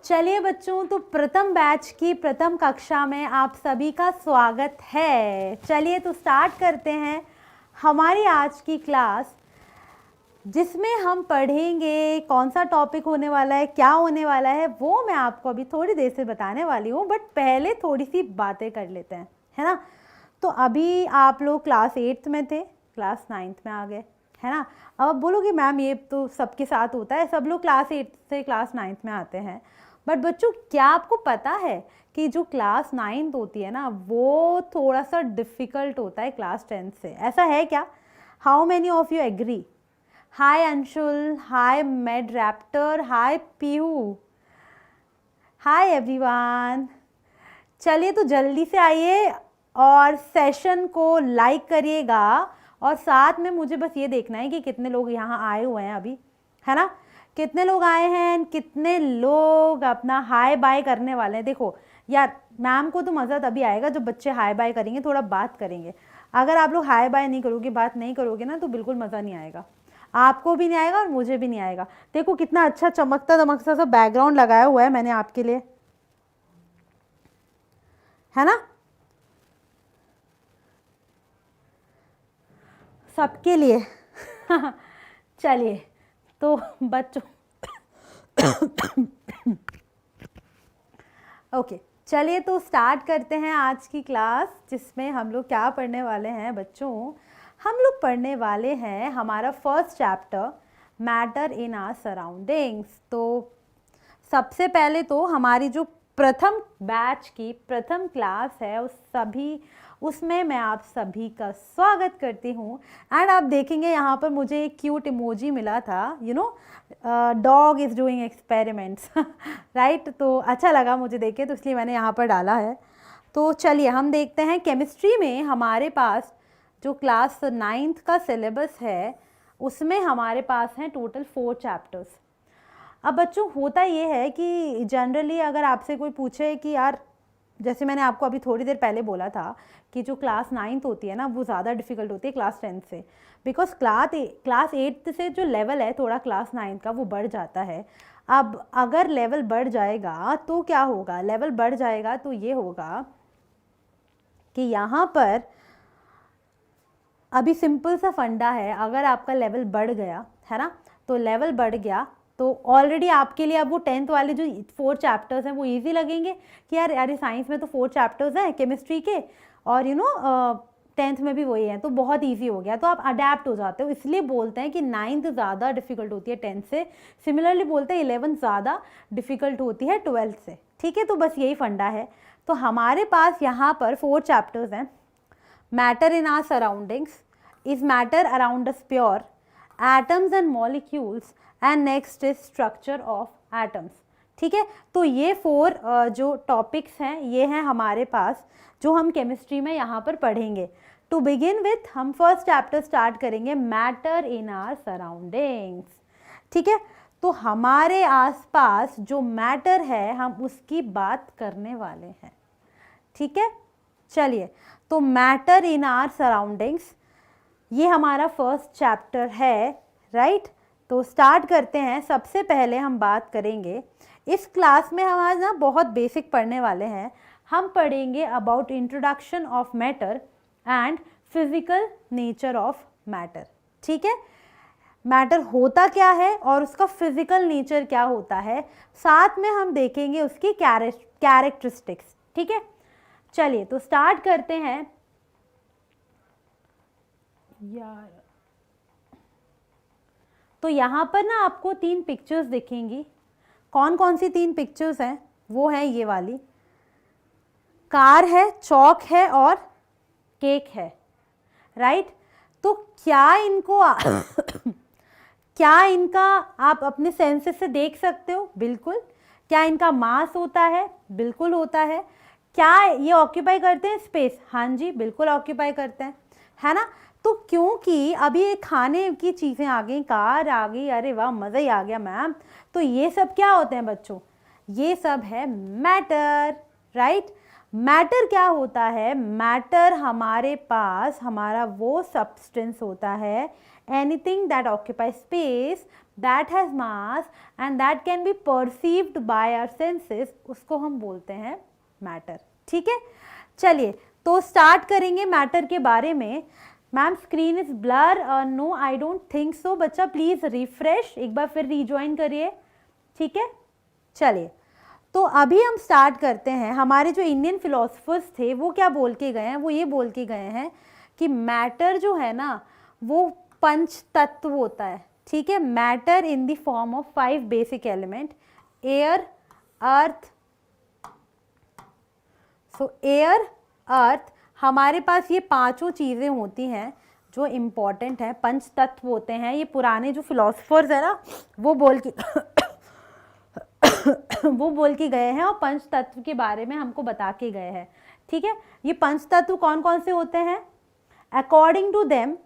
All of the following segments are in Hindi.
चलिए बच्चों, तो प्रथम बैच की प्रथम कक्षा में आप सभी का स्वागत है। चलिए तो स्टार्ट करते हैं हमारी आज की क्लास, जिसमें हम पढ़ेंगे कौन सा टॉपिक होने वाला है, क्या होने वाला है, वो मैं आपको अभी थोड़ी देर से बताने वाली हूँ। बट पहले थोड़ी सी बातें कर लेते हैं, है ना। तो अभी आप लोग क्लास 8th में थे, क्लास 9th में आ गए, है ना। अब आप बोलोगे मैम ये तो सबके साथ होता है, सब लोग क्लास 8 से क्लास 9th में आते हैं। बट बच्चों, क्या आपको पता है कि जो क्लास 9th होती है ना, वो थोड़ा सा डिफ़िकल्ट होता है क्लास 10th से? ऐसा है क्या? How many of you agree? Hi Anshul, hi mad raptor, hi Pihu, hi everyone. चलिए तो जल्दी से आइए और सेशन को लाइक करिएगा, और साथ में मुझे बस ये देखना है कि कितने लोग यहाँ आए हुए हैं अभी, है ना। कितने लोग आए हैं, कितने लोग अपना हाय बाय करने वाले हैं। देखो यार, मैम को तो मज़ा तभी आएगा जब बच्चे हाय बाय करेंगे, थोड़ा बात करेंगे। अगर आप लोग हाय बाय नहीं करोगे, बात नहीं करोगे ना, तो बिल्कुल मज़ा नहीं आएगा, आपको भी नहीं आएगा और मुझे भी नहीं आएगा। देखो कितना अच्छा चमकता दमकता सा बैकग्राउंड लगाया हुआ है मैंने आपके लिए, है ना, सबके लिए। चलिए तो बच्चों ओके, चलिए तो स्टार्ट करते हैं आज की क्लास, जिसमें हम लोग क्या पढ़ने वाले हैं बच्चों। हम लोग पढ़ने वाले हैं हमारा first chapter, matter in our surroundings. तो सबसे पहले तो हमारी जो प्रथम बैच की प्रथम क्लास है उसमें मैं आप सभी का स्वागत करती हूँ। एंड आप देखेंगे यहाँ पर मुझे एक क्यूट इमोजी मिला था, you know, dog is doing experiments, right. तो अच्छा लगा मुझे देख के, तो इसलिए मैंने यहाँ पर डाला है। तो चलिए हम देखते हैं, केमिस्ट्री में हमारे पास जो क्लास 9th का सिलेबस है, उसमें हमारे पास हैं टोटल 4 चैप्टर्स। अब बच्चों होता ये है कि जनरली अगर आपसे कोई पूछे कि यार, जैसे मैंने आपको अभी थोड़ी देर पहले बोला था कि जो क्लास 9th होती है ना, वो ज़्यादा डिफ़िकल्ट होती है क्लास 10th से, बिकॉज क्लास 8th से जो लेवल है थोड़ा क्लास 9th का वो बढ़ जाता है। अब अगर लेवल बढ़ जाएगा तो क्या होगा, लेवल बढ़ जाएगा तो ये होगा कि यहाँ पर अभी सिंपल सा फंडा है, अगर आपका लेवल बढ़ गया है ना, तो लेवल बढ़ गया तो ऑलरेडी आपके लिए अब वो 10th वाले जो 4 चैप्टर्स हैं वो इजी लगेंगे कि यार यार साइंस में तो 4 चैप्टर्स हैं केमिस्ट्री के, और यू नो 10th में भी वही है, तो बहुत इजी हो गया, तो आप अडेप्ट हो जाते हो। इसलिए बोलते हैं कि 9th ज़्यादा डिफिकल्ट होती है 10th से, सिमिलरली बोलते हैं 11th ज़्यादा डिफिकल्ट होती है 12th से, ठीक है। तो बस यही फंडा है। तो हमारे पास यहाँ पर 4 चैप्टर्स हैं। Matter in our surroundings, is matter around us pure, atoms and molecules, and next is structure of atoms, ठीक है। तो ये 4 जो टॉपिक्स हैं ये हैं हमारे पास, जो हम केमिस्ट्री में यहाँ पर पढ़ेंगे। टू बिगिन विथ हम फर्स्ट चैप्टर स्टार्ट करेंगे, मैटर इन आवर सराउंडिंग्स, ठीक है। तो हमारे आसपास जो मैटर है हम उसकी बात करने वाले हैं, ठीक है। चलिए, तो मैटर इन आवर सराउंडिंग्स ये हमारा फर्स्ट चैप्टर है, राइट। तो स्टार्ट करते हैं। सबसे पहले हम बात करेंगे, इस क्लास में हम आज ना बहुत बेसिक पढ़ने वाले हैं। हम पढ़ेंगे about introduction of matter and physical nature of matter, ठीक है। मैटर होता क्या है और उसका फिजिकल नेचर क्या होता है, साथ में हम देखेंगे उसकी कैरेक्टरिस्टिक्स, ठीक है। चलिए तो स्टार्ट करते हैं यार। तो यहाँ पर ना आपको 3 पिक्चर्स दिखेंगी। कौन कौन सी 3 पिक्चर्स हैं? वो है ये वाली, कार है, चौक है और केक है, राइट। तो क्या इनको क्या इनका आप अपने सेंसेस से देख सकते हो? बिल्कुल। क्या इनका मास होता है? बिल्कुल होता है। क्या ये ऑक्यूपाई करते हैं स्पेस? हाँ जी, बिल्कुल ऑक्यूपाई करते हैं, है ना। तो क्योंकि अभी ये खाने की चीज़ें आ गई, कार आ गई, अरे वाह मज़ा ही आ गया मैम। तो ये सब क्या होते हैं बच्चों? ये सब है मैटर, राइट। मैटर क्या होता है? मैटर हमारे पास हमारा वो सब्सटेंस होता है, anything that occupies space, that has mass and that can be perceived by our senses, उसको हम बोलते हैं मैटर। ठीक है, चलिए तो स्टार्ट करेंगे मैटर के बारे में। Ma'am screen is blur, no I don't think so. बच्चा प्लीज रिफ्रेश, एक बार फिर रिज्वाइन करिए। ठीक है, चलिए तो अभी हम स्टार्ट करते हैं। हमारे जो इंडियन फिलोसफर्स थे वो क्या बोल के गए हैं, वो ये बोल के गए हैं कि मैटर जो है ना वो पंच तत्व होता है। ठीक है, matter in the form of 5 basic element, air, earth. So air, earth, हमारे पास ये पांचों चीज़ें होती हैं जो इम्पॉर्टेंट है, पंच तत्व होते हैं। ये पुराने जो फिलोसफर्स है ना वो बोल के गए हैं और पंच तत्व के बारे में हमको बता के गए हैं। ठीक है, ये पंच तत्व कौन कौन से होते हैं? According to them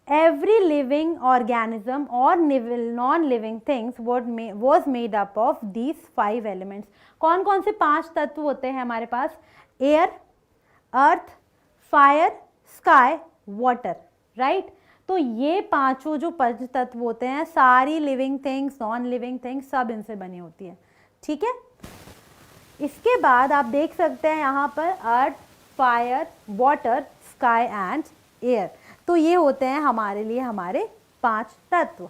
every living organism और non living things was made up of these 5 elements. कौन कौन से 5 तत्व होते हैं हमारे पास? Air, earth, fire, sky, water. Right, तो ये पांचों जो पंच तत्व होते हैं, सारी living things, non living things, सब इनसे बनी होती है। ठीक है, इसके बाद आप देख सकते हैं यहाँ पर earth, fire, water, sky and air. तो ये होते हैं हमारे लिए हमारे 5 तत्व।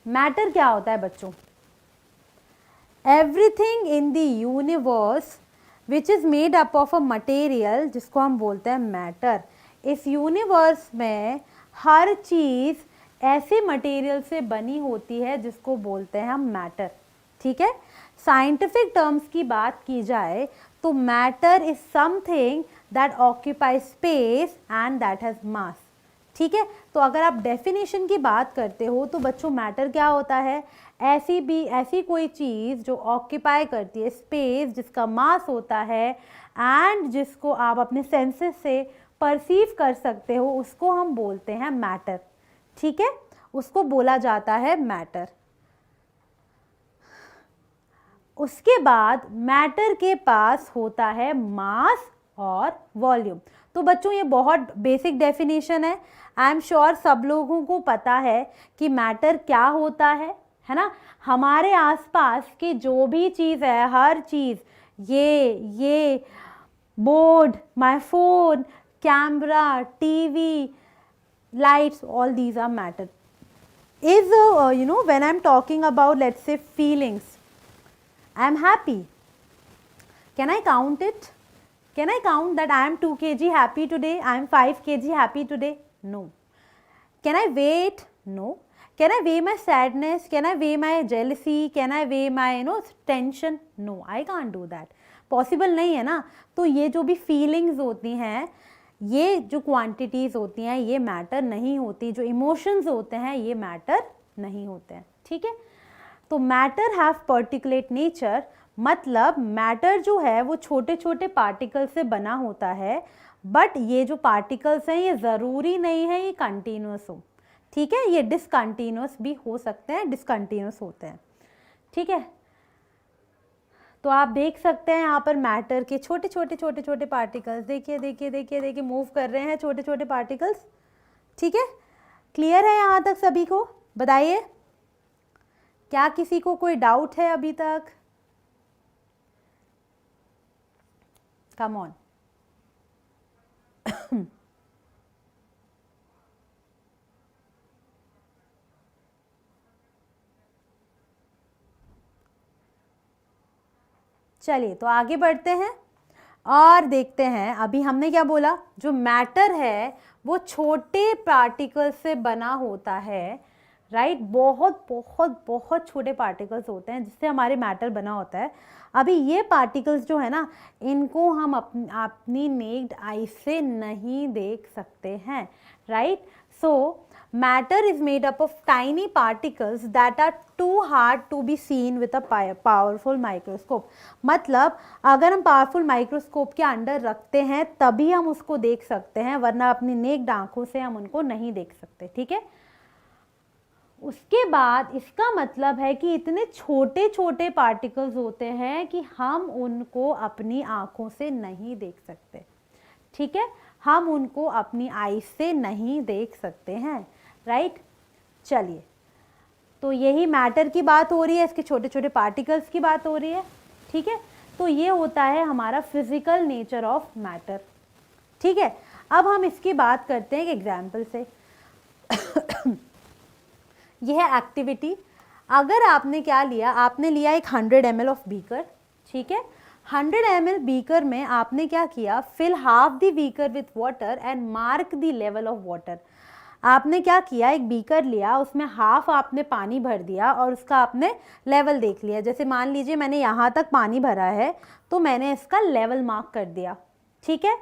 मैटर क्या होता है बच्चों? Everything in the universe which is made up of a material, जिसको हम बोलते हैं मैटर। इस यूनिवर्स में हर चीज़ ऐसे मटेरियल से बनी होती है जिसको बोलते हैं हम मैटर। ठीक है, साइंटिफिक टर्म्स की बात की जाए तो matter is something that occupy space and that has मास। ठीक है, तो अगर आप डेफिनेशन की बात करते हो तो बच्चों मैटर क्या होता है? ऐसी कोई चीज़ जो ऑक्यूपाई करती है स्पेस, जिसका मास होता है एंड जिसको आप अपने सेंसेस से परसीव कर सकते हो, उसको हम बोलते हैं मैटर। ठीक है, उसको बोला जाता है मैटर। उसके बाद मैटर के पास होता है मास और वॉल्यूम। तो बच्चों ये बहुत बेसिक डेफिनेशन है, आई एम श्योर सब लोगों को पता है कि मैटर क्या होता है ना। हमारे आसपास की जो भी चीज़ है, हर चीज़, ये board, my phone, camera, TV, lights, all these are matter. Is when I'm talking about, let's say, feelings, I'm happy. Can I count it? Can I count that I am 2 kg happy today? I am 5 kg happy today? No. Can I weigh it? No. Can I weigh my sadness? Can I weigh my jealousy? Can I weigh my tension? No, I can't do that. Possible नहीं है ना। तो ये जो भी feelings होती हैं, ये जो क्वांटिटीज़ होती हैं, ये मैटर नहीं होती। जो इमोशंस होते हैं ये मैटर नहीं होते हैं। ठीक है, तो मैटर हैव पर्टिकुलेट नेचर, मतलब मैटर जो है वो छोटे छोटे पार्टिकल से बना होता है, बट ये जो पार्टिकल्स हैं ये ज़रूरी नहीं है ये कंटिन्यूस हो। ठीक है, ये डिसकंटिन्यूस भी हो सकते हैं, डिसकंटिन्यूस होते हैं। ठीक है, तो आप देख सकते हैं यहाँ पर मैटर के छोटे छोटे पार्टिकल्स, देखिए मूव कर रहे हैं छोटे छोटे पार्टिकल्स। ठीक है, क्लियर है यहाँ तक सभी को? बताइए, क्या किसी को कोई डाउट है अभी तक? Come on. चलिए तो आगे बढ़ते हैं और देखते हैं। अभी हमने क्या बोला? जो मैटर है वो छोटे पार्टिकल्स से बना होता है। राइट, बहुत छोटे पार्टिकल्स होते हैं जिससे हमारे मैटर बना होता है। अभी ये पार्टिकल्स जो है ना, इनको हम अपनी नेक्ड आई से नहीं देख सकते हैं। Right, so matter is made up of tiny particles that are too hard to be seen with a powerful microscope. मतलब अगर हम पावरफुल माइक्रोस्कोप के अंडर रखते हैं तभी हम उसको देख सकते हैं, वरना अपनी नेक्ड आंखों से हम उनको नहीं देख सकते। ठीक है, उसके बाद इसका मतलब है कि इतने छोटे छोटे पार्टिकल्स होते हैं कि हम उनको अपनी आंखों से नहीं देख सकते। ठीक है, हम उनको अपनी आईज से नहीं देख सकते हैं, राइट। चलिए, तो यही मैटर की बात हो रही है, इसके छोटे छोटे पार्टिकल्स की बात हो रही है, ठीक है। तो ये होता है हमारा फिजिकल नेचर ऑफ मैटर, ठीक है। अब हम इसकी बात करते हैं एक एग्जाम्पल से। यह है एक्टिविटी। अगर आपने क्या लिया, आपने लिया एक 100 ml ऑफ बीकर, ठीक है। 100 ml बीकर में आपने क्या किया, fill half the beaker with water and mark the level of water. आपने क्या किया, एक बीकर लिया, उसमें हाफ आपने पानी भर दिया और उसका आपने लेवल देख लिया। जैसे मान लीजिए मैंने यहाँ तक पानी भरा है तो मैंने इसका लेवल मार्क कर दिया, ठीक है।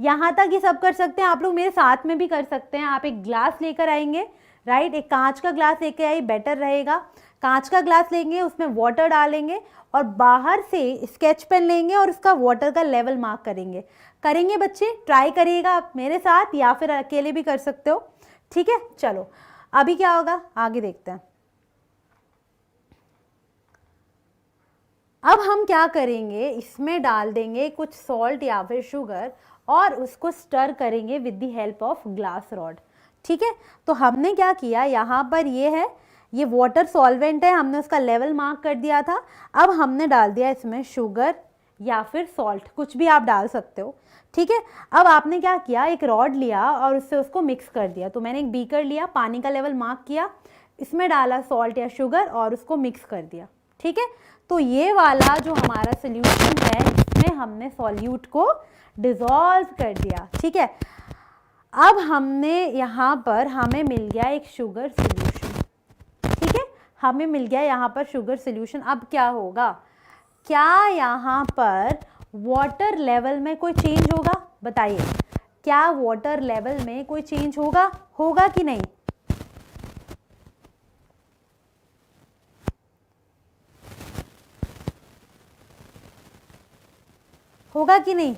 यहाँ तक ये सब कर सकते हैं, आप लोग मेरे साथ में भी कर सकते हैं। आप एक ग्लास लेकर आएंगे, राइट, एक कांच का ग्लास लेके आइए, बेटर रहेगा। कांच का ग्लास लेंगे, उसमें वाटर डालेंगे और बाहर से स्केच पेन लेंगे और उसका वाटर का लेवल मार्क करेंगे बच्चे, ट्राई करिएगा आप मेरे साथ या फिर अकेले भी कर सकते हो, ठीक है। चलो अभी क्या होगा आगे देखते हैं। अब हम क्या करेंगे, इसमें डाल देंगे कुछ सॉल्ट या फिर शुगर और उसको स्टर करेंगे with the help of glass rod, ठीक है। तो हमने क्या किया, यहाँ पर ये है, ये वाटर सॉल्वेंट है, हमने उसका लेवल मार्क कर दिया था। अब हमने डाल दिया इसमें शुगर या फिर सॉल्ट, कुछ भी आप डाल सकते हो, ठीक है। अब आपने क्या किया, एक रॉड लिया और उससे उसको मिक्स कर दिया। तो मैंने एक बीकर लिया, पानी का लेवल मार्क किया, इसमें डाला सॉल्ट या शुगर और उसको मिक्स कर दिया, ठीक है। तो ये वाला जो हमारा सोल्यूशन है, इसमें हमने सॉल्यूट को डिसॉल्व कर दिया, ठीक है। अब हमने यहाँ पर हमें मिल गया एक शुगर सोल्यूशन, ठीक है, हमें मिल गया यहाँ पर शुगर सोल्यूशन। अब क्या होगा, क्या यहाँ पर वाटर लेवल में कोई चेंज होगा, बताइए, क्या वाटर लेवल में कोई चेंज होगा कि नहीं? होगा कि नहीं?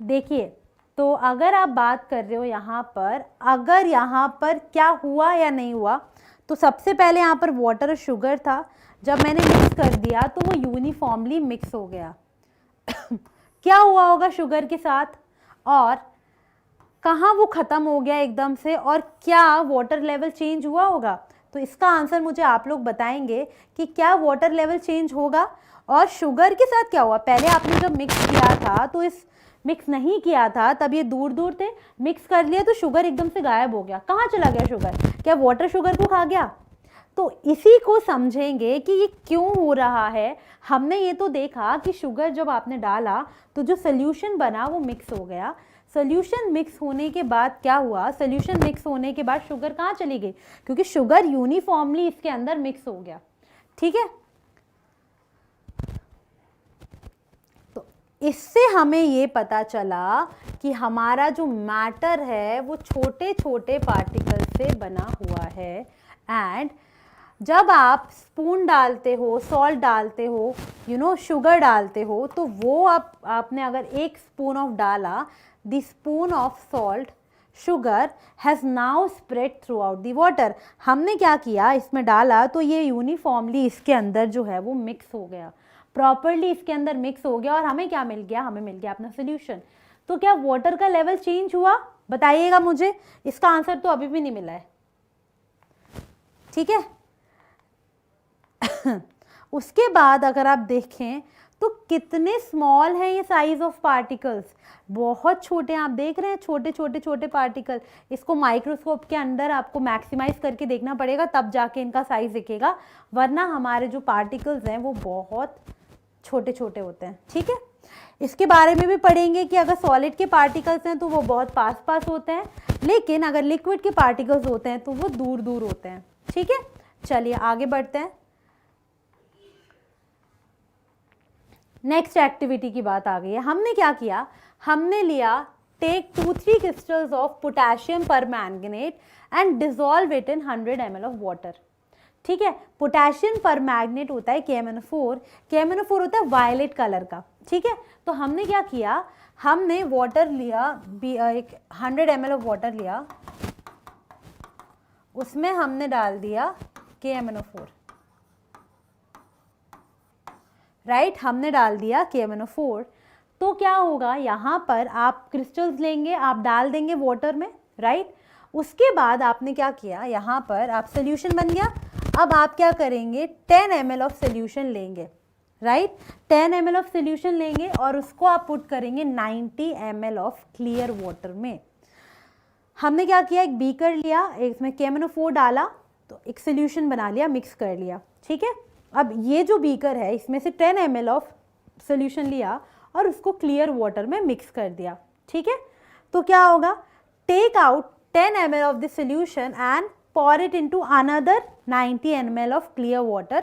देखिए, तो अगर आप बात कर रहे हो यहाँ पर, अगर यहाँ पर क्या हुआ या नहीं हुआ, तो सबसे पहले यहाँ पर वाटर और शुगर था, जब मैंने मिक्स कर दिया तो वो यूनिफॉर्मली मिक्स हो गया। क्या हुआ होगा शुगर के साथ, और कहाँ वो ख़त्म हो गया एकदम से, और क्या वाटर लेवल चेंज हुआ होगा? तो इसका आंसर मुझे आप लोग बताएंगे कि क्या वाटर लेवल चेंज होगा और शुगर के साथ क्या हुआ। पहले आपने जब मिक्स किया था तो इस मिक्स नहीं किया था, तब ये दूर दूर थे, मिक्स कर लिया तो शुगर एकदम से गायब हो गया। कहाँ चला गया शुगर? क्या वाटर शुगर को खा गया? तो इसी को समझेंगे कि ये क्यों हो रहा है। हमने ये तो देखा कि शुगर जब आपने डाला तो जो सोल्यूशन बना वो मिक्स हो गया। सोल्यूशन मिक्स होने के बाद क्या हुआ, सोल्यूशन मिक्स होने के बाद शुगर कहाँ चली गई, क्योंकि शुगर यूनिफॉर्मली इसके अंदर मिक्स हो गया, ठीक है। तो इससे हमें ये पता चला कि हमारा जो मैटर है वो छोटे छोटे पार्टिकल से बना हुआ है। एंड जब आप स्पून डालते हो, सॉल्ट डालते हो, शुगर डालते हो, तो वो आपने अगर एक स्पून ऑफ डाला, the spoon of salt sugar has now spread through out the water. हमने क्या किया, इसमें डाला तो ये यूनिफॉर्मली इसके अंदर जो है वो मिक्स हो गया, प्रॉपरली इसके अंदर मिक्स हो गया, और हमें क्या मिल गया, हमें मिल गया अपना सोल्यूशन। तो क्या वाटर का लेवल चेंज हुआ, बताइएगा मुझे। इसका आंसर तो अभी भी नहीं मिला है, ठीक है। उसके बाद अगर आप देखें तो कितने स्मॉल है ये साइज ऑफ पार्टिकल्स, बहुत छोटे। आप देख रहे हैं छोटे छोटे छोटे पार्टिकल। इसको माइक्रोस्कोप के अंदर आपको मैक्सिमाइज करके देखना पड़ेगा, तब जाके इनका साइज दिखेगा, वरना हमारे जो पार्टिकल्स हैं वो बहुत छोटे छोटे होते हैं, ठीक है। इसके बारे में भी पढ़ेंगे कि अगर सॉलिड के पार्टिकल्स हैं तो वो बहुत पास पास होते हैं, लेकिन अगर लिक्विड के पार्टिकल्स होते हैं तो वो दूर दूर होते हैं, ठीक है। चलिए आगे बढ़ते हैं। नेक्स्ट एक्टिविटी की बात आ गई है। हमने क्या किया, हमने लिया take 2-3 crystals of potassium permanganate and dissolve it in 100 ml of water, ठीक है। पोटेशियम परमैंगनेट होता है KMnO4, KMnO4 होता है वायलेट कलर का, ठीक है। तो हमने क्या किया, हमने वाटर लिया, एक 100 ml ऑफ वाटर लिया, उसमें हमने डाल दिया KMnO4, राइट, हमने डाल दिया KMnO4। तो क्या होगा, यहाँ पर आप क्रिस्टल्स लेंगे, आप डाल देंगे वाटर में, राइट। उसके बाद आपने क्या किया, यहाँ पर आप सोल्यूशन बन गया। अब आप क्या करेंगे, 10 ml ऑफ सोल्यूशन लेंगे, राइट। 10 ml ऑफ सोल्यूशन लेंगे और उसको आप पुट करेंगे 90 ml ऑफ क्लियर वाटर में। हमने क्या किया, एक बीकर लिया, इसमें KMnO4 डाला, तो एक सोल्यूशन बना लिया, मिक्स कर लिया, ठीक है। अब ये जो बीकर है, इसमें से 10 ml ऑफ सोल्यूशन लिया और उसको क्लियर वाटर में मिक्स कर दिया, ठीक है। तो क्या होगा, take out 10 ml of the solution and pour it into another 90 ml of clear water.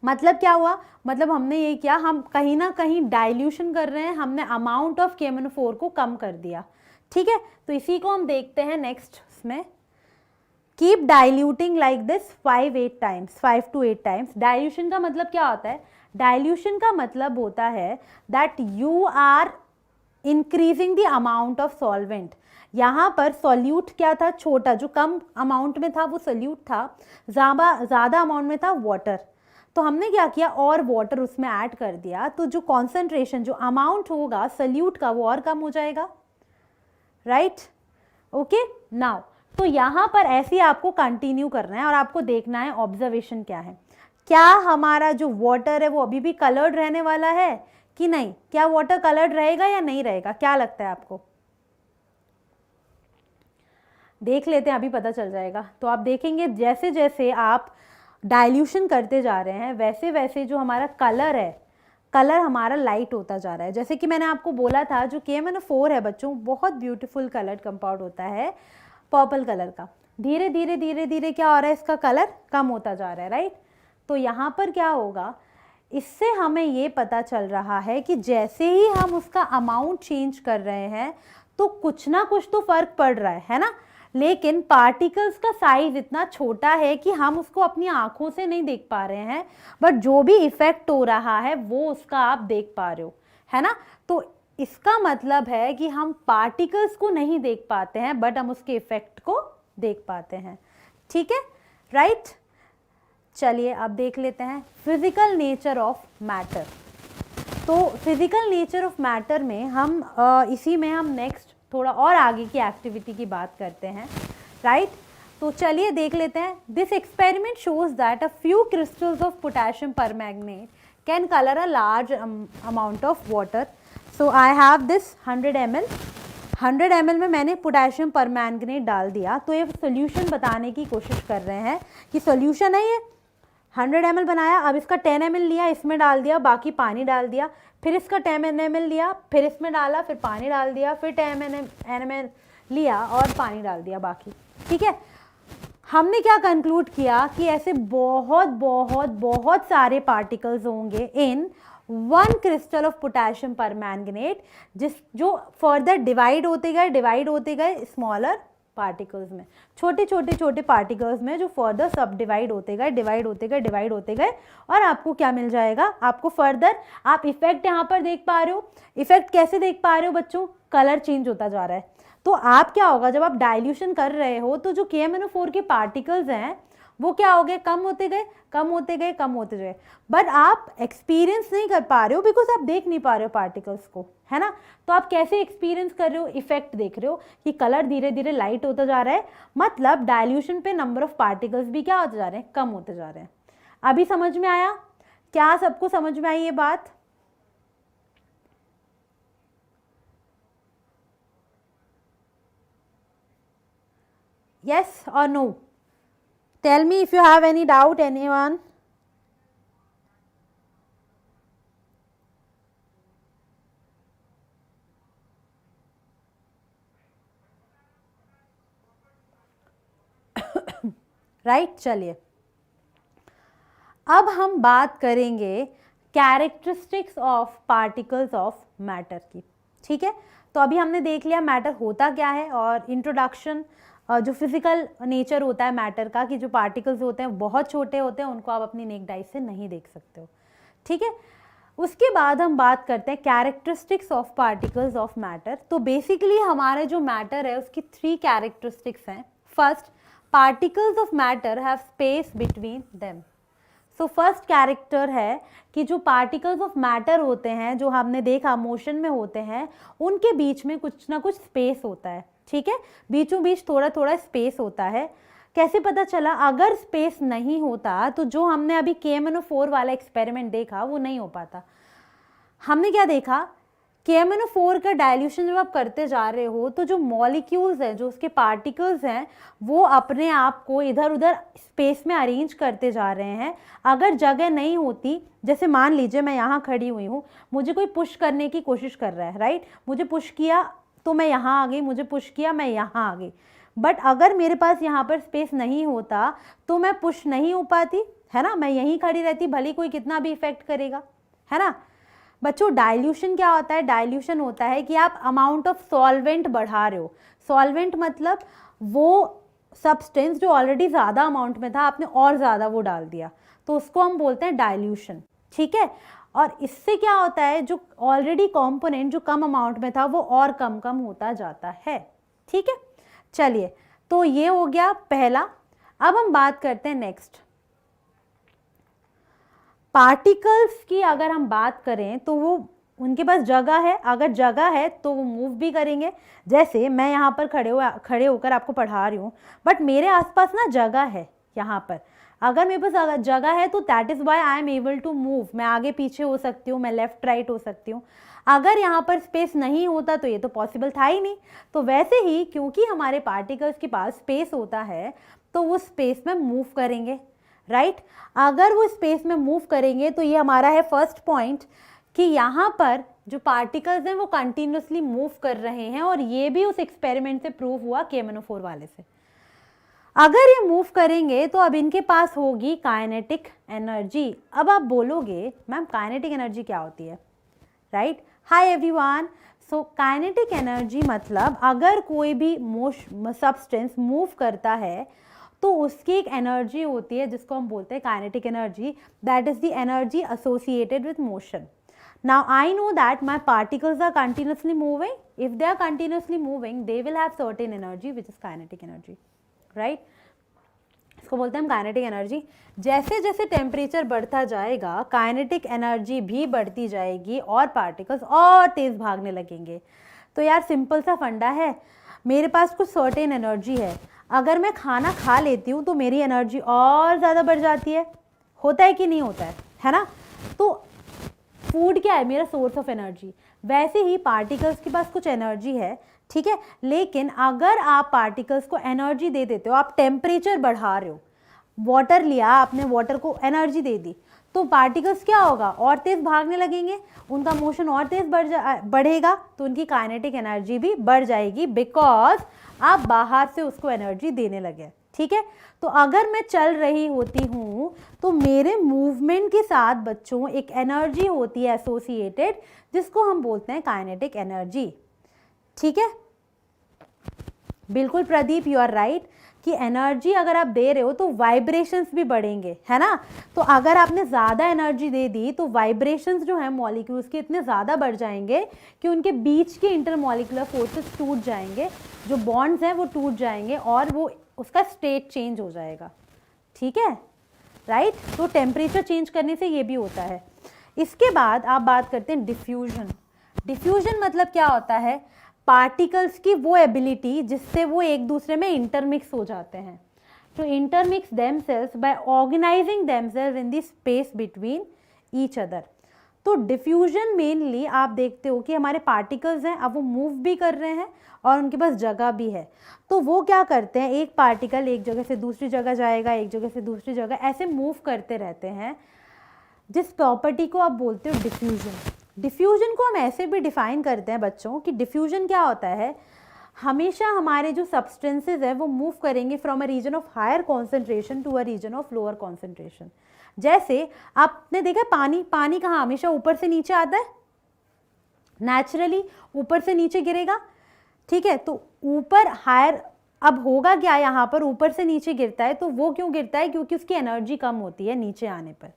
मतलब क्या हुआ, मतलब हमने ये किया, हम कहीं ना कहीं डाइल्यूशन कर रहे हैं, हमने अमाउंट ऑफ KMnO4 को कम कर दिया, ठीक है। तो इसी को हम देखते हैं नेक्स्ट में, keep diluting like this 5 to 8 times. Dilution का मतलब क्या होता है, डाइल्यूशन का मतलब होता है that you are increasing the amount of solvent. यहाँ पर सॉल्यूट क्या था, छोटा, जो कम अमाउंट में था वो सॉल्यूट था, ज़्यादा अमाउंट में था वाटर। तो हमने क्या किया, और वाटर उसमें ऐड कर दिया, तो जो कॉन्सेंट्रेशन, जो अमाउंट होगा सॉल्यूट का, वो और कम हो जाएगा, राइट। ओके, नाउ तो यहाँ पर ऐसे ही आपको कंटिन्यू करना है और आपको देखना है ऑब्जर्वेशन क्या है, क्या हमारा जो वाटर है वो अभी भी कलर्ड रहने वाला है कि नहीं, क्या वाटर कलर्ड रहेगा या नहीं रहेगा, क्या लगता है आपको। देख लेते हैं, अभी पता चल जाएगा। तो आप देखेंगे जैसे जैसे आप डाइल्यूशन करते जा रहे हैं वैसे वैसे जो हमारा कलर है, कलर हमारा लाइट होता जा रहा है। जैसे कि मैंने आपको बोला था, जो KMnO4 है बच्चों, बहुत ब्यूटीफुल कलर्ड कंपाउंड होता है, पर्पल कलर का। धीरे धीरे धीरे धीरे क्या हो रहा है, इसका कलर कम होता जा रहा है, राइट। तो यहाँ पर क्या होगा, इससे हमें ये पता चल रहा है कि जैसे ही हम उसका अमाउंट चेंज कर रहे हैं तो कुछ ना कुछ तो फर्क पड़ रहा है ना। लेकिन पार्टिकल्स का साइज इतना छोटा है कि हम उसको अपनी आंखों से नहीं देख पा रहे हैं, बट जो भी इफेक्ट हो रहा है वो उसका आप देख पा रहे हो, है ना। तो इसका मतलब है कि हम पार्टिकल्स को नहीं देख पाते हैं, बट हम उसके इफेक्ट को देख पाते हैं, ठीक है, राइट। चलिए अब देख लेते हैं फिजिकल नेचर ऑफ मैटर। तो फिजिकल नेचर ऑफ मैटर में हम इसी में हम नेक्स्ट थोड़ा और आगे की एक्टिविटी की बात करते हैं, राइट। तो चलिए देख लेते हैं। This experiment shows that a few crystals of potassium permanganate can colour a large amount of water. So I have this 100 ml। 100 ml में मैंने पोटेशियम परमैंगनेट डाल दिया। तो ये सोल्यूशन बताने की कोशिश कर रहे हैं कि सोल्यूशन है ये। 100 ml बनाया, अब इसका 10 ml लिया, इसमें डाल दिया, बाकी पानी डाल दिया, फिर इसका 10 ml लिया, फिर इसमें डाला, फिर पानी डाल दिया, फिर 10 ml लिया और पानी डाल दिया बाकी, ठीक है। हमने क्या कंक्लूड किया कि ऐसे बहुत बहुत बहुत सारे पार्टिकल्स होंगे इन 1 क्रिस्टल ऑफ पोटेशियम परमैंगनेट, जो फर्दर डिवाइड होते गए स्मॉलर पार्टिकल्स में, छोटे पार्टिकल्स में, जो फर्दर सब डिवाइड होते गए और आपको क्या मिल जाएगा, आपको फर्दर आप इफेक्ट यहाँ पर देख पा रहे हो। इफेक्ट कैसे देख पा रहे हो बच्चों, कलर चेंज होता जा रहा है। तो आप क्या होगा, जब आप डाइल्यूशन कर रहे हो तो जो KMnO4 के पार्टिकल्स हैं वो क्या हो गए, कम होते गए, बट आप एक्सपीरियंस नहीं कर पा रहे हो बिकॉज आप देख नहीं पा रहे हो पार्टिकल्स को, है ना। तो आप कैसे एक्सपीरियंस कर रहे हो, इफेक्ट देख रहे हो कि कलर धीरे धीरे लाइट होता जा रहा है, मतलब डाइल्यूशन पे नंबर ऑफ पार्टिकल्स भी क्या होते जा रहे हैं, कम होते जा रहे हैं। अभी समझ में आया, क्या सबको समझ में आई ये बात। yes or no, tell me if you have any doubt, anyone. Right चलिए अब हम बात करेंगे characteristics of particles of matter की, ठीक है। तो अभी हमने देख लिया मैटर होता क्या है और इंट्रोडक्शन, जो फिजिकल नेचर होता है मैटर का, कि जो पार्टिकल्स होते हैं बहुत छोटे होते हैं, उनको आप अपनी नेक्ड आई से नहीं देख सकते हो, ठीक है। उसके बाद हम बात करते हैं characteristics of particles of matter. तो बेसिकली हमारा जो मैटर है उसकी 3 कैरेक्टरिस्टिक्स हैं। First, particles of matter have space between them. So first character है कि जो पार्टिकल्स ऑफ मैटर होते हैं, जो हमने देखा मोशन में होते हैं, उनके बीच में कुछ ना कुछ स्पेस होता है, ठीक है, बीचों बीच थोड़ा थोड़ा स्पेस होता है। कैसे पता चला? अगर स्पेस नहीं होता तो जो हमने अभी KMnO4 वाला एक्सपेरिमेंट देखा वो नहीं हो पाता। हमने क्या देखा? KMnO4 का डाइल्यूशन जब आप करते जा रहे हो तो जो मॉलिक्यूल्स हैं, जो उसके पार्टिकल्स हैं, वो अपने आप को इधर उधर स्पेस में अरेंज करते जा रहे हैं। अगर जगह नहीं होती, जैसे मान लीजिए मैं यहाँ खड़ी हुई हूँ, मुझे कोई पुश करने की कोशिश कर रहा है, राइट, मुझे पुश किया तो मैं यहाँ आ गई, मुझे पुश किया मैं यहाँ आ गई, बट अगर मेरे पास यहाँ पर स्पेस नहीं होता तो मैं पुश नहीं हो पाती, है ना, मैं यहीं खड़ी रहती, भले कोई कितना भी इफेक्ट करेगा, है ना। बच्चों डाइल्यूशन क्या होता है? डाइल्यूशन होता है कि आप अमाउंट ऑफ सॉल्वेंट बढ़ा रहे हो। सॉल्वेंट मतलब वो सब्सटेंस जो ऑलरेडी ज़्यादा अमाउंट में था, आपने और ज़्यादा वो डाल दिया, तो उसको हम बोलते हैं डाइल्यूशन, ठीक है। और इससे क्या होता है, जो ऑलरेडी कॉम्पोनेंट जो कम अमाउंट में था वो और कम कम होता जाता है, ठीक है। चलिए, तो ये हो गया पहला। अब हम बात करते हैं नेक्स्ट, पार्टिकल्स की। अगर हम बात करें तो वो उनके पास जगह है, अगर जगह है तो वो मूव भी करेंगे। जैसे मैं यहाँ पर खड़े होकर आपको पढ़ा रही हूँ, बट मेरे आसपास ना जगह है यहाँ पर, अगर मेरे पास जगह है तो that is why I am able to move. मैं आगे पीछे हो सकती हूँ, मैं लेफ्ट राइट हो सकती हूँ। अगर यहाँ पर स्पेस नहीं होता तो ये तो पॉसिबल था ही नहीं। तो वैसे ही क्योंकि हमारे पार्टिकल्स के पास स्पेस होता है तो वो स्पेस में मूव करेंगे, राइट। अगर वो स्पेस में मूव करेंगे तो ये हमारा है फर्स्ट पॉइंट कि यहाँ पर जो पार्टिकल्स हैं वो कंटिन्यूसली मूव कर रहे हैं, और ये भी उस एक्सपेरिमेंट से प्रूव हुआ KMnO4 वाले से। अगर ये मूव करेंगे तो अब इनके पास होगी काइनेटिक एनर्जी। अब आप बोलोगे मैम काइनेटिक एनर्जी क्या होती है, right. Hi everyone, so kinetic energy मतलब अगर कोई भी सब्सटेंस मूव करता है तो उसकी एक एनर्जी होती है जिसको हम बोलते हैं kinetic energy, that is the energy associated with motion. Now I know that my particles are continuously moving, if they are continuously moving they will have certain energy which is kinetic energy, right. इसको बोलते हैं हम काइनेटिक एनर्जी। जैसे जैसे टेम्परेचर बढ़ता जाएगा काइनेटिक एनर्जी भी बढ़ती जाएगी और पार्टिकल्स और तेज भागने लगेंगे। तो यार सिंपल सा फंडा है, मेरे पास कुछ सर्टेन एनर्जी है, अगर मैं खाना खा लेती हूँ तो मेरी एनर्जी और ज़्यादा बढ़ जाती है, होता है कि नहीं होता है ना। तो फूड क्या है? मेरा सोर्स ऑफ एनर्जी। वैसे ही पार्टिकल्स के पास कुछ एनर्जी है, ठीक है, लेकिन अगर आप पार्टिकल्स को एनर्जी दे देते हो, आप टेम्परेचर बढ़ा रहे हो, वाटर लिया आपने, वाटर को एनर्जी दे दी, तो पार्टिकल्स क्या होगा? और तेज भागने लगेंगे, उनका मोशन और तेज बढ़ेगा, तो उनकी काइनेटिक एनर्जी भी बढ़ जाएगी, बिकॉज आप बाहर से उसको एनर्जी देने लगे, ठीक है। तो अगर मैं चल रही होती हूँ तो मेरे मूवमेंट के साथ बच्चों एक एनर्जी होती है एसोसिएटेड, जिसको हम बोलते हैं काइनेटिक एनर्जी, ठीक है। बिल्कुल प्रदीप, यू आर राइट कि एनर्जी अगर आप दे रहे हो तो वाइब्रेशंस भी बढ़ेंगे, है ना। तो अगर आपने ज़्यादा एनर्जी दे दी तो वाइब्रेशंस जो है मॉलिक्यूल्स के इतने ज़्यादा बढ़ जाएंगे कि उनके बीच के इंटरमॉलिक्यूलर फोर्सेस टूट जाएंगे, जो बॉन्ड्स हैं वो टूट जाएंगे और वो उसका स्टेट चेंज हो जाएगा, ठीक है, राइट। तो टेम्परेचर चेंज करने से ये भी होता है। इसके बाद आप बात करते हैं डिफ्यूजन। डिफ्यूजन मतलब क्या होता है? पार्टिकल्स की वो एबिलिटी जिससे वो एक दूसरे में इंटरमिक्स हो जाते हैं, to intermix themselves by organising themselves in the space between each other. तो डिफ्यूजन मेनली आप देखते हो कि हमारे पार्टिकल्स हैं, अब वो मूव भी कर रहे हैं और उनके पास जगह भी है, तो वो क्या करते हैं, एक पार्टिकल एक जगह से दूसरी जगह जाएगा, एक जगह से दूसरी जगह, ऐसे मूव करते रहते हैं, जिस प्रॉपर्टी को आप बोलते हो डिफ्यूजन। डिफ्यूजन को हम ऐसे भी डिफाइन करते हैं बच्चों कि डिफ्यूजन क्या होता है, हमेशा हमारे जो सब्सटेंसेस है वो मूव करेंगे from a region of higher concentration to a region of lower concentration. जैसे आपने देखा पानी कहाँ हमेशा ऊपर से नीचे आता है, नेचुरली ऊपर से नीचे गिरेगा, ठीक है। तो ऊपर हायर, अब होगा क्या, यहाँ पर ऊपर से नीचे गिरता है, तो वो क्यों गिरता है? क्योंकि उसकी एनर्जी कम होती है नीचे आने पर।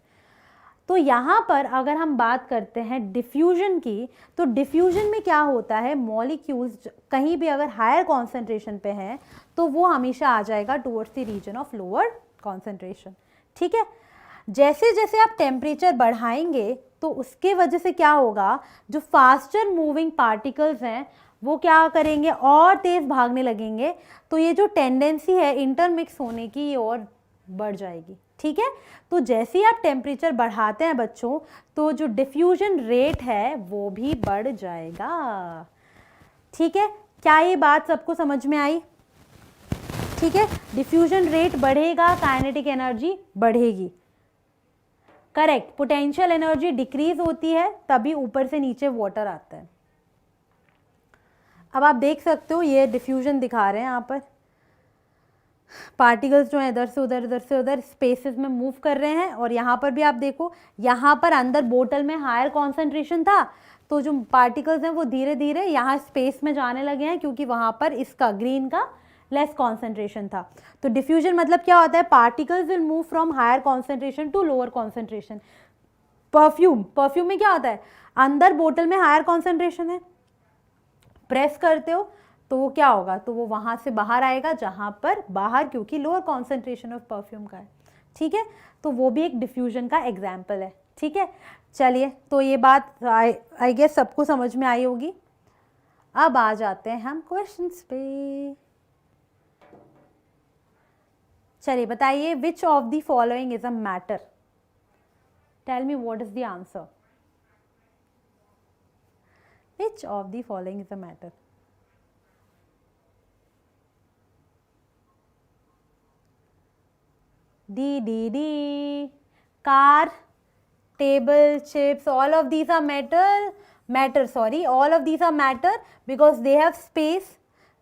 तो यहाँ पर अगर हम बात करते हैं डिफ्यूजन की, तो डिफ्यूजन में क्या होता है, मॉलिक्यूल्स कहीं भी अगर हायर कॉन्सेंट्रेशन पे हैं तो वो हमेशा आ जाएगा towards the region of lower concentration, ठीक है। जैसे जैसे आप टेम्परेचर बढ़ाएंगे तो उसके वजह से क्या होगा, जो फास्टर मूविंग पार्टिकल्स हैं वो क्या करेंगे, और तेज भागने लगेंगे, तो ये जो टेंडेंसी है इंटरमिक्स होने की ये और बढ़ जाएगी। ठीक है, तो जैसे ही आप टेम्परेचर बढ़ाते हैं बच्चों, तो जो डिफ्यूजन रेट है वो भी बढ़ जाएगा। ठीक है, क्या ये बात सबको समझ में आई? ठीक है, डिफ्यूजन रेट बढ़ेगा, काइनेटिक एनर्जी बढ़ेगी। करेक्ट, पोटेंशियल एनर्जी डिक्रीज होती है, तभी ऊपर से नीचे वाटर आता है। अब आप देख सकते हो ये डिफ्यूजन दिखा रहे हैं यहाँ पर, पार्टिकल्स जो है इधर से उधर स्पेसेस में मूव कर रहे हैं, और यहाँ पर भी आप देखो, यहाँ पर अंदर बोतल में हायर कॉन्सेंट्रेशन था, तो जो पार्टिकल्स हैं वो धीरे धीरे यहाँ स्पेस में जाने लगे हैं, क्योंकि वहाँ पर इसका ग्रीन का लेस कॉन्सेंट्रेशन था। तो डिफ्यूजन मतलब क्या होता है, particles will move from higher concentration to lower concentration. Perfume में क्या होता है, अंदर बोतल में हायर कॉन्सेंट्रेशन है, प्रेस करते हो तो वो क्या होगा, तो वो वहाँ से बाहर आएगा, जहाँ पर बाहर क्योंकि लोअर कॉन्सेंट्रेशन ऑफ परफ्यूम का है। ठीक है, तो वो भी एक डिफ्यूजन का एग्जाम्पल है। ठीक है, चलिए, तो ये बात आई गेस सबको समझ में आई होगी। अब आ जाते हैं हम क्वेश्चंस पे। चलिए बताइए, which of the following is a matter? Tell me what is the answer. Which of the following is a matter? D. Car, table, chips, all of these are all of these are matter because they have space,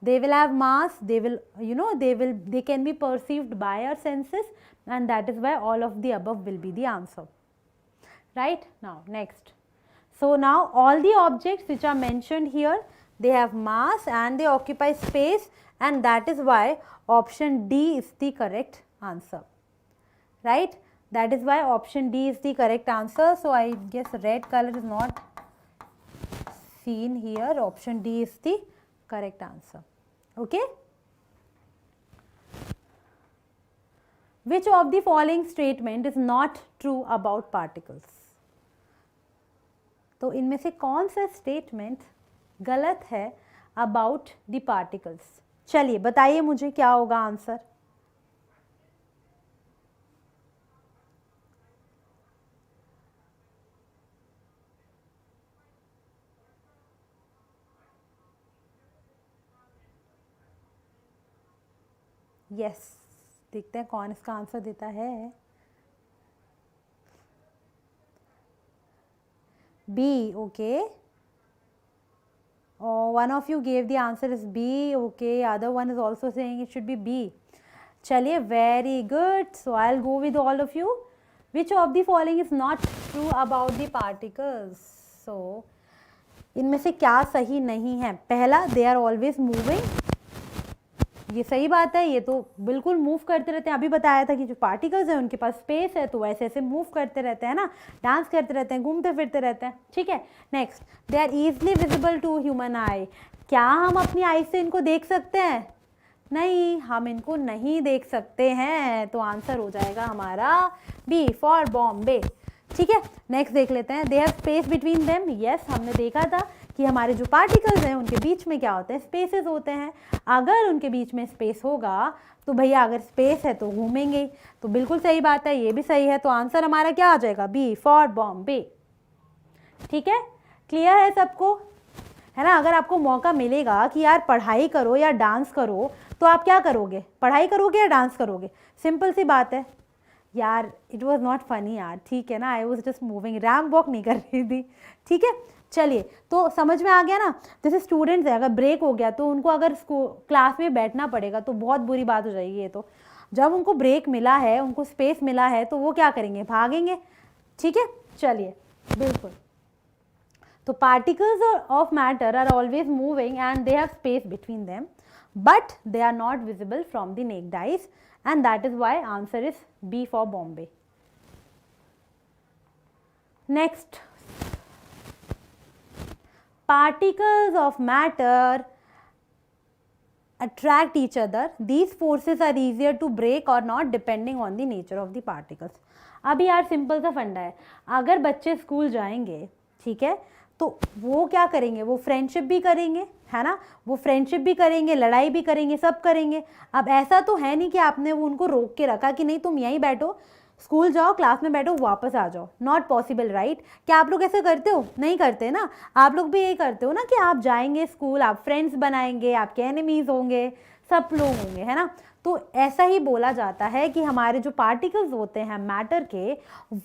they will have mass, they will, they can be perceived by our senses, and that is why all of the above will be the answer. Right? Now, next. So now all the objects which are mentioned here, they have mass and they occupy space, and that is why option D is the correct answer. Right? That is why option D is the correct answer. So I guess red color is not seen here. Option D is the correct answer. Okay? Which of the following statement is not true about particles? तो इनमें से कौन सा स्टेटमेंट गलत है अबाउट द पार्टिकल्स? चलिए बताइए मुझे क्या होगा आंसर। यस, देखते हैं कौन इसका आंसर देता है। B, okay, one of you gave the answer is B, okay, other one is also saying it should be B. चलिए, very good. So I'll go with all of you. Which of the following is not true about the particles? So इनमें से क्या सही नहीं है? पहला, they are always moving. ये सही बात है, ये तो बिल्कुल मूव करते रहते हैं। अभी बताया था कि जो पार्टिकल्स हैं उनके पास स्पेस है, तो वैसे ऐसे मूव करते रहते हैं ना, डांस करते रहते हैं, घूमते फिरते रहते हैं। ठीक है, next, they are easily visible to human eye. क्या हम अपनी आई से इनको देख सकते हैं? नहीं, हम इनको नहीं देख सकते हैं, तो आंसर हो जाएगा हमारा बी फॉर बॉम्बे। ठीक है, नेक्स्ट देख लेते हैं। दे have space between them. Yes, हमने देखा था कि हमारे जो पार्टिकल्स हैं उनके बीच में क्या होते हैं, स्पेसेस होते हैं। अगर उनके बीच में स्पेस होगा तो भैया अगर स्पेस है तो घूमेंगे, तो बिल्कुल सही बात है, ये भी सही है, तो आंसर हमारा क्या आ जाएगा, बी फॉर बॉम्बे। ठीक है, क्लियर है सबको, है ना? अगर आपको मौका मिलेगा कि यार पढ़ाई करो या डांस करो, तो आप क्या करोगे, पढ़ाई करोगे या डांस करोगे? सिंपल सी बात है यार, इट वॉज नॉट फनी यार, ठीक है ना, I was just moving, ramp walk नहीं कर रही थी। ठीक है, चलिए, तो समझ में आ गया ना? जैसे स्टूडेंट्स है, अगर ब्रेक हो गया तो उनको अगर क्लास में बैठना पड़ेगा तो बहुत बुरी बात हो जाएगी। ये तो जब उनको ब्रेक मिला है, उनको स्पेस मिला है, तो वो क्या करेंगे, भागेंगे। ठीक है, चलिए, बिल्कुल। तो particles of matter are always moving and they have space between them, but they are not visible from the naked eyes, and that is why answer is B for Bombay. Next, particles of matter attract each other. These forces are easier to break or not depending on the nature of the particles. अभी यार सिंपल सा फंडा है, अगर बच्चे स्कूल जाएंगे, ठीक है, तो वो क्या करेंगे, वो फ्रेंडशिप भी करेंगे, है ना, वो फ्रेंडशिप भी करेंगे, लड़ाई भी करेंगे, सब करेंगे। अब ऐसा तो है नहीं कि आपने वो उनको रोक के रखा कि नहीं तुम यहीं बैठो, स्कूल जाओ, क्लास में बैठो, वापस आ जाओ, नॉट पॉसिबल, राइट। क्या आप लोग ऐसे करते हो? नहीं करते ना। आप लोग भी यही करते हो ना कि आप जाएंगे स्कूल, आप फ्रेंड्स बनाएंगे, आपके एनिमीज होंगे, सब लोग होंगे, है ना। तो ऐसा ही बोला जाता है कि हमारे जो पार्टिकल्स होते हैं मैटर के,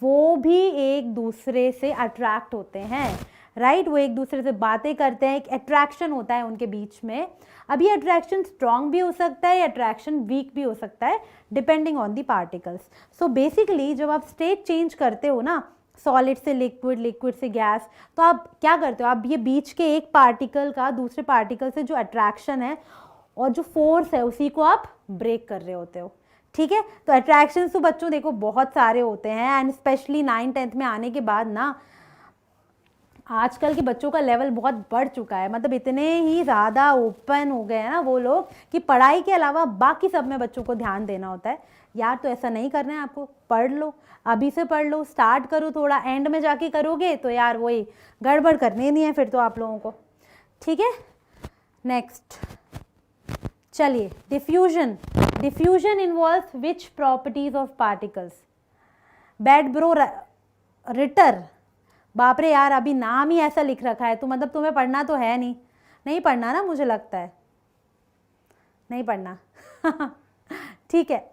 वो भी एक दूसरे से अट्रैक्ट होते हैं, राइट। वो एक दूसरे से बातें करते हैं, एक अट्रैक्शन होता है उनके बीच में। अब ये अट्रैक्शन स्ट्रॉन्ग भी हो सकता है, अट्रैक्शन वीक भी हो सकता है, depending on the particles. So basically जब आप स्टेट चेंज करते हो ना, सॉलिड से लिक्विड, लिक्विड से गैस, तो आप क्या करते हो, आप ये बीच के एक पार्टिकल का दूसरे पार्टिकल से जो अट्रैक्शन है और जो फोर्स है उसी को आप ब्रेक कर रहे होते हो, ठीक है। तो अट्रैक्शंस तो बच्चों देखो बहुत सारे होते हैं, एंड स्पेशली 9th-10th में आने के बाद ना आजकल के बच्चों का लेवल बहुत बढ़ चुका है, मतलब इतने ही ज़्यादा ओपन हो गए हैं ना वो लोग कि पढ़ाई के अलावा बाकी सब में बच्चों को ध्यान देना होता है। यार तो ऐसा नहीं करना है आपको, पढ़ लो, अभी से पढ़ लो, स्टार्ट करो, थोड़ा एंड में जाके करोगे तो यार वही गड़बड़ करनी नहीं है फिर तो आप लोगों को, ठीक है। नेक्स्ट चलिए, diffusion. Diffusion involves which properties of particles? Bad bro Ritter, बाप रे यार अभी नाम ही ऐसा लिख रखा है, तो मतलब तुम्हें पढ़ना तो है नहीं, नहीं पढ़ना ना, मुझे लगता है नहीं पढ़ना ठीक है,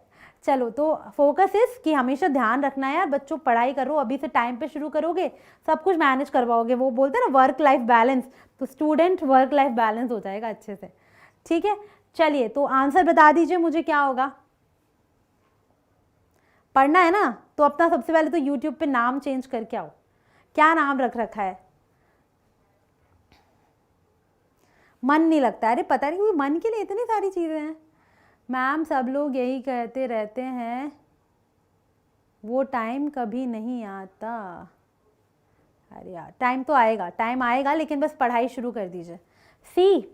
चलो तो फोकस इस कि हमेशा ध्यान रखना है यार बच्चों, पढ़ाई करो, अभी से टाइम पे शुरू करोगे सब कुछ मैनेज करवाओगे। वो बोलते हैं ना वर्क लाइफ बैलेंस, तो स्टूडेंट वर्क लाइफ बैलेंस हो जाएगा अच्छे से, ठीक है। चलिए तो आंसर बता दीजिए मुझे क्या होगा। पढ़ना है ना, तो अपना सबसे पहले तो यूट्यूब पे नाम चेंज करके आओ, क्या नाम रख रखा है? मन नहीं लगता, अरे पता नहीं मन के लिए इतनी सारी चीज़ें हैं। मैम सब लोग यही कहते रहते हैं, वो टाइम कभी नहीं आता। अरे यार टाइम तो आएगा, टाइम आएगा, लेकिन बस पढ़ाई शुरू कर दीजिए। सी,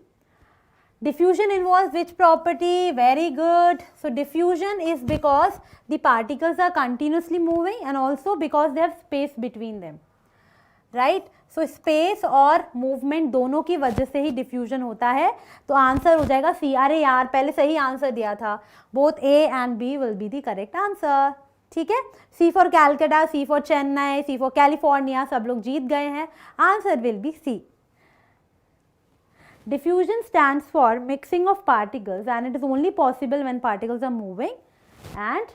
diffusion involves which property? Very good. So diffusion is because the particles are continuously moving and also because they have space between them, right? So space और movement दोनों की वजह से ही diffusion होता है, तो आंसर हो जाएगा सी। अरे यार पहले सही आंसर दिया था, both A and B will be the correct answer, ठीक है। C for Calcutta, C for Chennai, C for California, सब लोग जीत गए हैं, answer will be C. Diffusion stands for mixing of particles and it is only possible when particles are moving and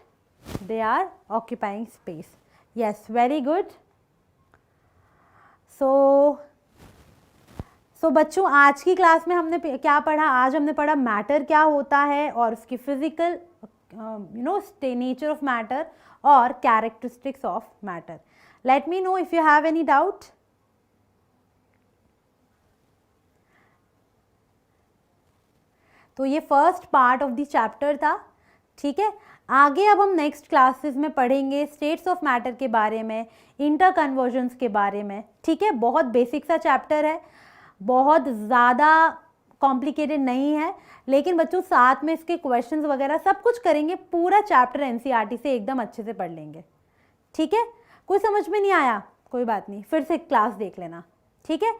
they are occupying space. Yes, very good. So बच्चों आज की क्लास में हमने क्या पढ़ा? आज हमने पढ़ा मैटर क्या होता है और उसकी फिजिकल नेचर ऑफ मैटर और characteristics of matter. Let me know if you have any doubt. तो ये first part of the chapter था, ठीक है। आगे अब हम नेक्स्ट क्लासेस में पढ़ेंगे स्टेट्स ऑफ मैटर के बारे में, इंटर कन्वर्जन्स के बारे में, ठीक है। बहुत बेसिक सा चैप्टर है, बहुत ज़्यादा कॉम्प्लिकेटेड नहीं है, लेकिन बच्चों साथ में इसके क्वेश्चंस वगैरह सब कुछ करेंगे, पूरा चैप्टर एनसीईआरटी से एकदम अच्छे से पढ़ लेंगे, ठीक है। कोई समझ में नहीं आया कोई बात नहीं, फिर से क्लास देख लेना, ठीक है।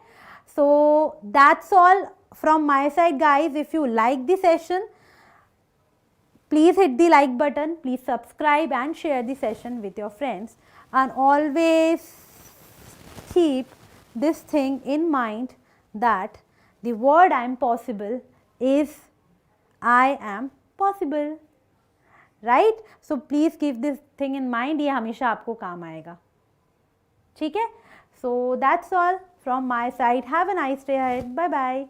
So that's all from my side guys. If you like the session, please hit the like button, please subscribe and share the session with your friends, and always keep this thing in mind that the word I am possible is I am possible, right? So please keep this thing in mind, ये हमेशा आपको काम आएगा, ठीक है। So that's all from my side. Have a nice day ahead. Bye bye.